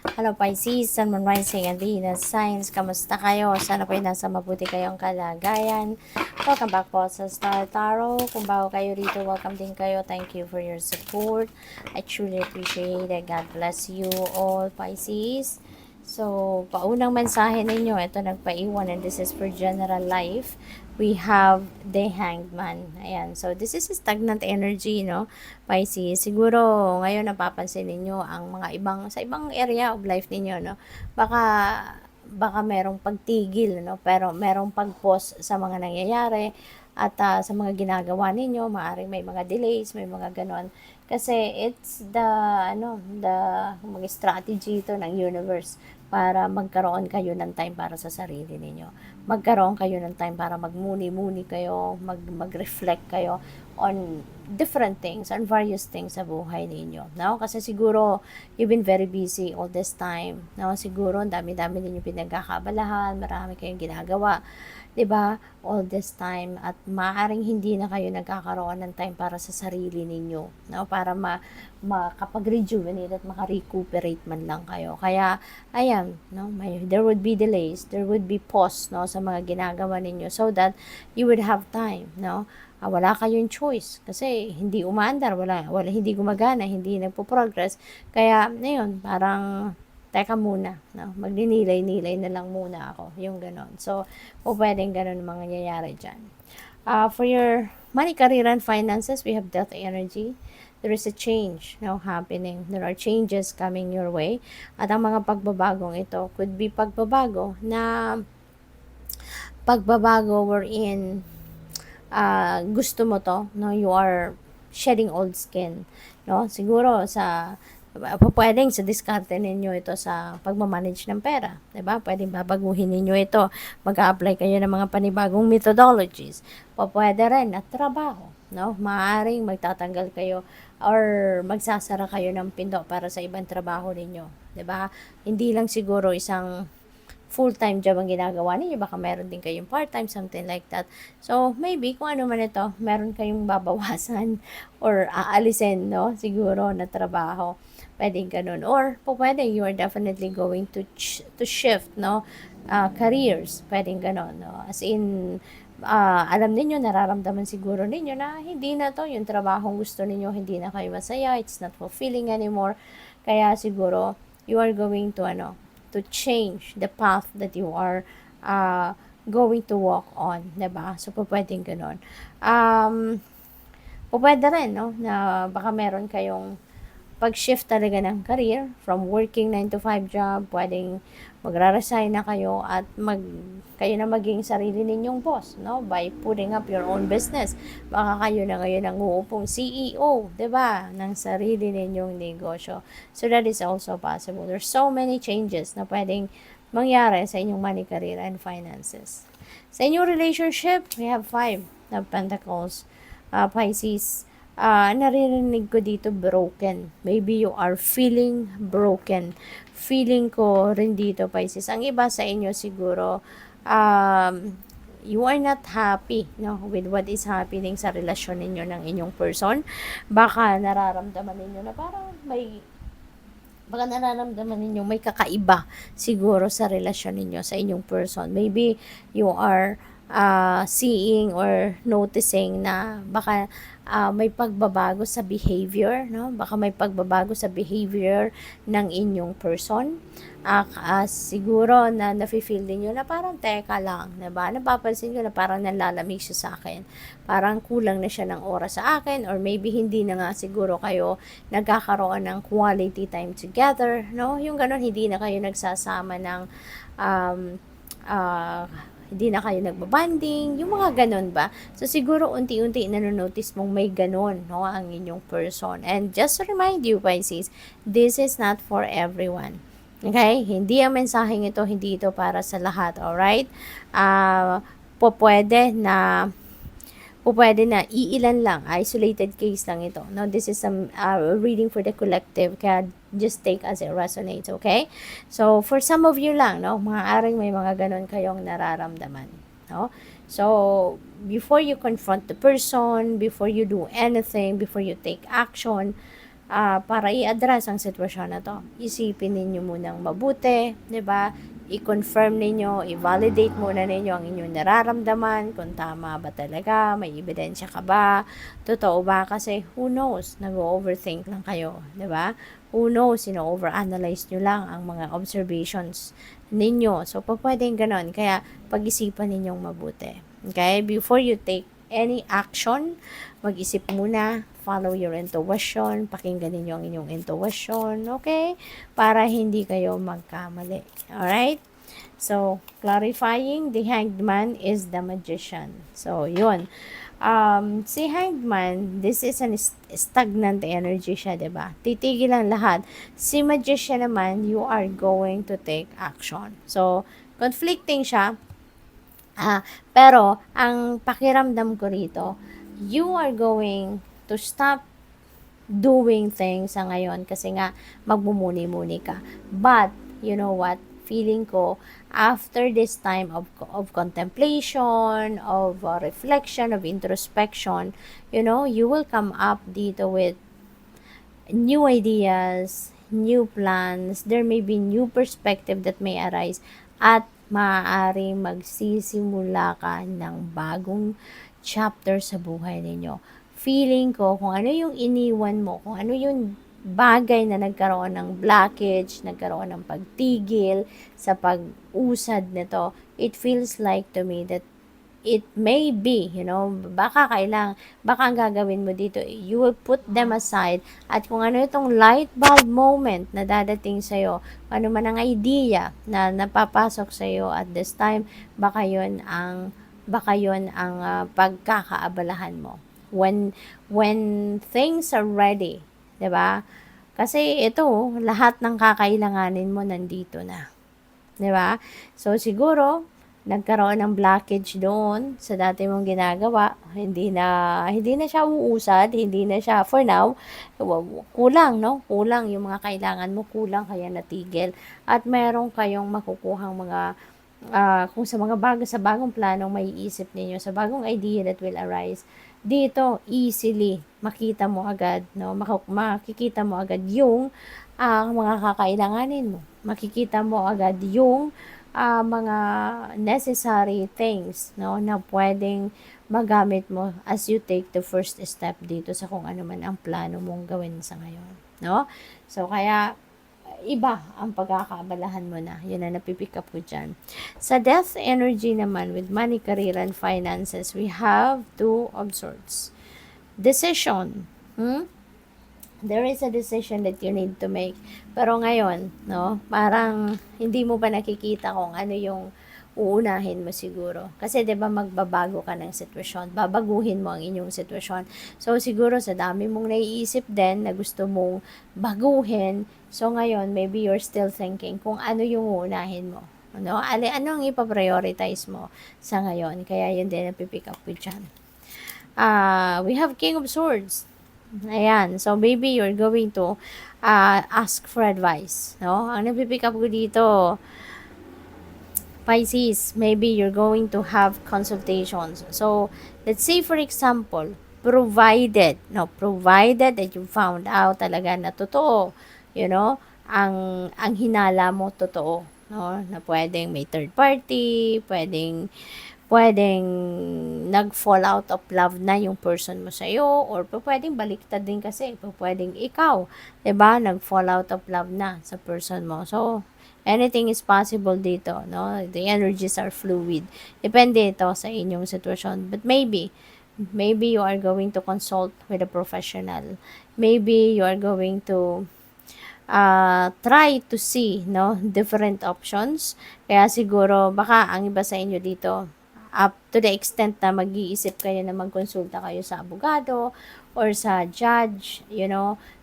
Hello Pisces, Sun, Moon, Rising, and Venus Signs. Kamusta kayo? Sana po nasa mabuti kayong kalagayan. Welcome back po sa Star Tarot. Kung bago kayo rito, welcome din kayo. Thank you for your support. I truly appreciate it. God bless you all, Pisces. So, paunang mensahe ninyo, ito nagpaiwan, and this is for general life. We have the Hanged Man. Ayan. So, this is stagnant energy, no? Pisces. Siguro, ngayon napapansin ninyo ang mga sa ibang area of life ninyo, no? Baka merong pagtigil, no? Pero merong pag-pause sa mga nangyayari at sa mga ginagawa ninyo, maaaring may mga delays, may mga ganon. Kasi it's the mga strategy ito ng universe para magkaroon kayo ng time para sa sarili ninyo. Magkaroon kayo ng time para magmuni-muni kayo, mag-reflect kayo on different things, on various things sa buhay ninyo. No? Kasi siguro, you've been very busy all this time. No? Siguro, ang dami-dami ninyo pinagkakabalahan, marami kayong ginagawa. 'Di ba? All this time at maaring hindi na kayo nagkakaroon ng time para sa sarili ninyo, no? Para makapag-rejuvenate at maka-recuperate man lang kayo. Kaya ayan, no, there would be delays, there would be pause, no, sa mga ginagawa ninyo so that you would have time, no? Wala kayong choice kasi hindi umaandar, wala hindi gumagana, hindi nagpo-progress. Kaya ngayon, parang teka muna, no? Magninilay-nilay na lang muna ako, yung ganon. So, pwedeng ganon mga nangyayari dyan. For your money, career, and finances, we have death energy. There is a change now happening. There are changes coming your way. At ang mga pagbabagong ito could be pagbabago wherein gusto mo to, no? You are shedding old skin, no? Siguro pwedeng sa diskarte ninyo ito sa pagmamanage ng pera, 'di ba? Pwedeng babaguhin ninyo ito. Mag-a-apply kayo ng mga panibagong methodologies. Pwede rin at trabaho, no? Maaaring magtatanggal kayo or magsasara kayo ng pinto para sa ibang trabaho ninyo, 'di ba? Hindi lang siguro isang full-time job ang ginagawa ninyo, baka meron din kayong part-time, something like that. So, maybe, kung ano man ito, meron kayong babawasan or aalisin, no? Siguro, na trabaho. Pwedeng ganun. Or, pwede, you are definitely going to shift, no? Careers. Pwedeng ganun, no? As in, alam ninyo, nararamdaman siguro ninyo na hindi na to, yung trabahong gusto ninyo, hindi na kayo masaya, it's not fulfilling anymore. Kaya siguro, you are going to change the path that you are going to walk on, 'di ba? So, pwedeng gano'n. Pwede rin, no, na baka meron kayong pag-shift talaga ng career from working 9 to 5 job, pwedeng magra-resign na kayo at kayo na maging sarili ninyong boss, no? By putting up your own business. Baka kayo na ngayon ang uupong CEO, 'di ba? Ng sarili ninyong negosyo. So that is also possible. There's so many changes na pwedeng mangyari sa inyong money, career, and finances. Sa inyong relationship, we have 5 of Pentacles. Pisces, naririnig ko dito broken. Maybe you are feeling broken. Feeling ko rin dito, Pisces. Ang iba sa inyo siguro, you are not happy, no, with what is happening sa relasyon ninyo ng inyong person. Baka nararamdaman ninyo na parang may kakaiba siguro sa relasyon ninyo sa inyong person. Maybe you are seeing or noticing na baka may pagbabago sa behavior, no? Baka may pagbabago sa behavior ng inyong person. Siguro na nafe-feel niyo na parang teka lang, 'di ba? Napapansin ko na parang nalalamig siya sa akin. Parang kulang na siya ng oras sa akin, or maybe hindi na nga siguro kayo nagkakaroon ng quality time together, no? Yung ganun, hindi na kayo nagsasama ng um, hindi na kayo nagbabanding, yung mga ganon ba? So, siguro unti-unti nanonotice mong may ganon, no, ang inyong person. And just to remind you, Pisces, this is not for everyone. Okay? Hindi ang mensaheng ito, hindi ito para sa lahat, alright? Pwede na iilan lang, isolated case lang ito. Now, this is some reading for the collective, kaya just take as it resonates, okay? So, for some of you lang, no, maaaring may mga ganon kayong nararamdaman, no? So, before you confront the person, before you do anything, before you take action, para i-address ang sitwasyon na to. Isipin ninyo munang mabuti, 'di ba? I-confirm ninyo, i-validate muna ninyo ang inyong nararamdaman, kung tama ba talaga, may ebidensya ka ba, totoo ba, kasi who knows, nag-overthink lang kayo, 'di ba? Who knows, overanalyze nyo lang ang mga observations ninyo. So, pwedeng ganon. Kaya, pag-isipan ninyong mabuti. Okay? Before you take any action, mag-isip muna, follow your intuition, pakinggan ninyo ang inyong intuition, okay? Para hindi kayo magkamali. Alright? So, clarifying, the hanged man is the magician. So, yun. Si hanged man, this is an stagnant energy siya, diba? Titigil ang lahat. Si magician naman, you are going to take action. So, conflicting siya. Pero, ang pakiramdam ko rito, you are going to stop doing things sa ngayon kasi nga magmumuni-muni ka. But, you know what? Feeling ko, after this time of contemplation, of reflection, of introspection, you will come up dito with new ideas, new plans, there may be new perspective that may arise, at maaaring magsisimula ka ng bagong chapter sa buhay ninyo. Feeling ko, kung ano yung iniwan mo, kung ano yung bagay na nagkaroon ng blockage, nagkaroon ng pagtigil sa pag-usad nito, it feels like to me that it may be, baka ang gagawin mo dito, you will put them aside, at kung ano itong light bulb moment na dadating sa'yo, ano man ang idea na napapasok sa'yo at this time, baka yun ang pagkakaabalahan mo. When things are ready, 'di ba? Kasi ito, lahat ng kakailanganin mo nandito na. 'Di ba? So siguro nagkaroon ng blockage doon sa dati mong ginagawa, hindi na siya uusad, hindi na siya for now, kulang, no? Kulang yung mga kailangan mo, kulang kaya natigil. At meron kayong makukuhang mga kung sa bagong planong maiisip ninyo, sa bagong idea that will arise, dito easily makita mo agad, no? Makikita mo agad yung mga kakailanganin mo. Makikita mo agad yung mga necessary things, no, na pwedeng magamit mo as you take the first step dito sa kung ano man ang plano mong gawin sa ngayon, no? So kaya iba ang pagkakaabalahan mo na. Yun na napipick up ko dyan. Sa death energy naman, with money, career, and finances, we have two of swords. Decision. There is a decision that you need to make. Pero ngayon, no, parang hindi mo ba nakikita kung ano yung uunahin mo siguro. Kasi 'di ba magbabago ka ng sitwasyon, babaguhin mo ang inyong sitwasyon. So siguro sa dami mong naiisip din na gusto mong baguhin, so ngayon maybe you're still thinking kung ano yung uunahin mo. Ano? Anong ipa-prioritize mo sa ngayon? Kaya yun din napipick up ko dyan. We have King of Swords. Ayan. So, maybe you're going to ask for advice. No? Ang napipick up ko dito, Pisces, maybe you're going to have consultations. So, let's say for example, provided that you found out talaga na totoo, ang hinala mo totoo, no? Na pwedeng may third party, pwedeng nag-fall out of love na yung person mo sa'yo, or pwedeng baliktad din kasi, pwedeng ikaw, 'di ba, nag-fall out of love na sa person mo. So, anything is possible dito, no? The energies are fluid. Depende ito sa inyong sitwasyon. But maybe you are going to consult with a professional. Maybe you are going to try to see, no, different options. Kaya siguro, baka ang iba sa inyo dito, up to the extent na mag-iisip kayo na magkonsulta kayo sa abogado or sa judge,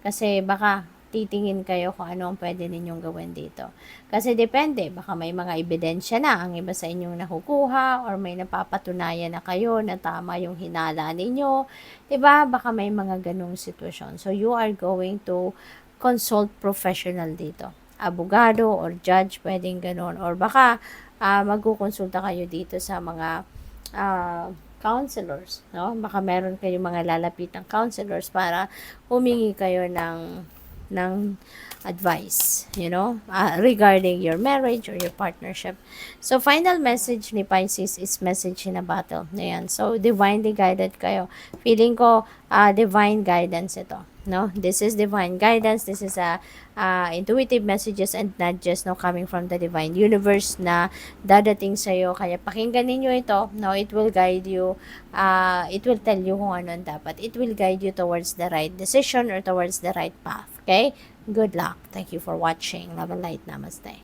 kasi baka titingin kayo kung ano ang pwede ninyong gawin dito. Kasi depende, baka may mga ebidensya na ang iba sa inyong nakukuha, or may napapatunayan na kayo na tama yung hinala ninyo. Diba? Baka may mga ganong sitwasyon. So, you are going to consult professional dito. Abogado or judge, pwedeng ganon. Or baka magkukonsulta kayo dito sa mga counselors, no? Baka meron kayong mga lalapitang counselors para humingi kayo ng advice, regarding your marriage or your partnership. So, final message ni Pisces is message in a battle. Ayan. So, divinely guided kayo. Feeling ko, divine guidance ito. No? This is divine guidance. This is a intuitive messages and not just coming from the divine universe na dadating sa'yo. Kaya pakinggan ninyo ito. No? It will guide you. It will tell you kung ano ang dapat. It will guide you towards the right decision or towards the right path. Okay? Good luck. Thank you for watching. Love and light. Namaste.